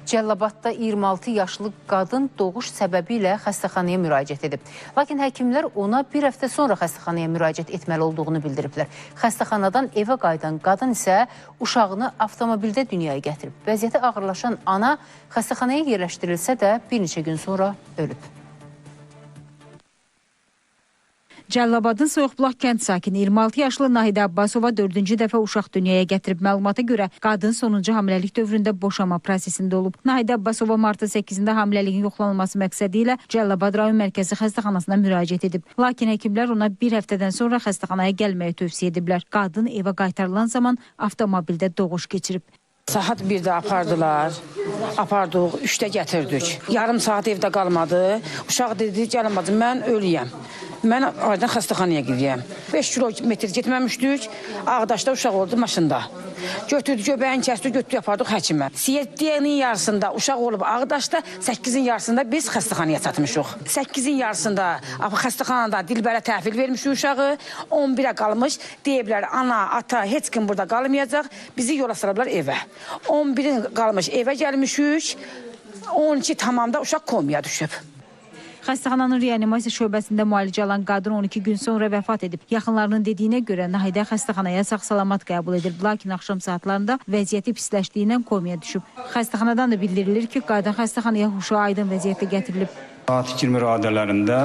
Cəllabadda 26 yaşlı qadın doğuş səbəbi ilə xəstəxanaya müraciət edib. Lakin həkimlər ona bir həftə sonra xəstəxanaya müraciət etməli olduğunu bildiriblər. Xəstəxanadan evə qayıdan qadın isə uşağını avtomobildə dünyaya gətirib. Vəziyyəti ağırlaşan ana xəstəxanaya yerləşdirilsə də bir neçə gün sonra ölüb. Cəllabadın Soyuqbulaq kənd sakini 26 yaşlı Nahidə Abbasova 4-cü dəfə uşaq dünyaya gətirib. Məlumata görə qadın sonuncu hamiləlik dövründə boşanma prosesində olub. Nahidə Abbasova martın 8-də hamiləliyin yoxlanılması məqsədi ilə Cəllabad rayon mərkəzi xəstəxanasına müraciət edib. Lakin həkimlər ona bir həftədən sonra xəstəxanaya gəlməyi tövsiyə ediblər. Qadın evə qaytarılan zaman avtomobildə doğuş keçirib. Saat 1-də apardıq, 3-də gətirdik. Yarım saat evdə qalmadı. Uşaq dedi, gəlin bacım, mən ölüyəm. Mən aydan xəstəxanaya girəyəm. 5 kilometr getməmişdik, Ağdaşda uşaq oldu maşında. Götürdük, göbəyin kəsdik, götürdük, yapardıq həkimə. 7-nin yarısında uşaq olub Ağdaşda, 8-in yarısında biz xəstəxanaya çatmışıq. 8-in yarısında xəstəxanada Dilbərə təhvil vermişik uşağı, 11-ə qalmış, deyiblər, ana, ata, heç kim burada qalmayacaq, bizi yola sıradılar evə. 11-in qalmış evə gəlmişik, 12 tamamda uşaq komaya düşüb. Xəstəxananın reanimasiya şöbəsində müalicə alan qadın 12 gün sonra vəfat edib. Yaxınlarının dediyinə görə Nahidə xəstəxanaya sağ-salamat qəbul edilib. Lakin axşam saatlarında vəziyyəti pisləşdiyindən komaya düşüb. Xəstəxanadan da bildirilir ki, qadın xəstəxanaya huşu aydın vəziyyətdə gətirilib. Saat 20 radələrində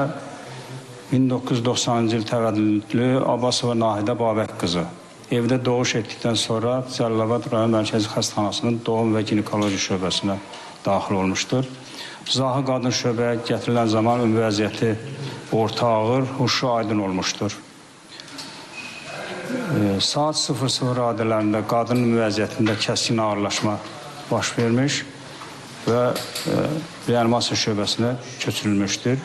1990-cı il təvəllüdlü Abbasova Nahidə Babək qızı evdə doğuş etdikdən sonra Cəllabad rayon mərkəzi xəstəxanasının doğum və ginekoloji şöbəsinə daxil olmuşdur. Zahı qadın şöbəyə gətirilən zaman ümumi vəziyyəti orta ağır, huşu aydın olmuşdur. Saat 00 radələrində qadının ümumi vəziyyətində kəskin ağırlaşma baş vermiş və reanimasiya şöbəsinə köçürülmüşdür.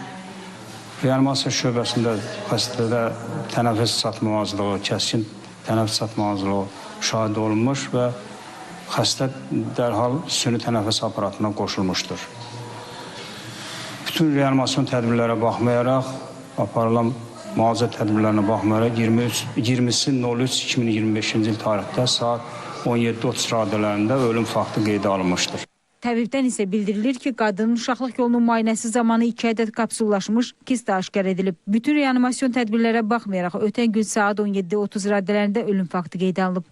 Reanimasiya şöbəsində xəstədə tənəffüs çatmamazlığı, kəskin tənəffüs çatmamazlığı müşahidə olunmuş və xəstə dərhal süni tənəffüs aparatına qoşulmuşdur. Bütün reanimasyon tədbirlərə baxmayaraq, aparılan müalicə tədbirlərinə baxmayaraq 20.03.2025-ci il tarixdə saat 17:30 radələrində ölüm faktı qeydə alınmışdır. Təbibdən isə bildirilir ki, qadının uşaqlıq yolunun müayinəsi zamanı 2 ədəd kapsullaşmış kist aşkar edilib. Bütün reanimasyon tədbirlərə baxmayaraq, ötən gün saat 17:30 radələrində ölüm faktı qeydə alınıb.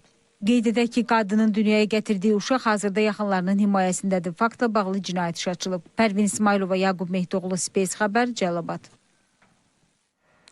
Qeyd edək ki, qadının dünyaya gətirdiyi uşaq hazırda yaxınlarının himayəsindədir. Faktla bağlı cinayət işi açılıb. Pərvin İsmailova, Yaqub Mehdoğlu, Space xəbər, Cəllabad.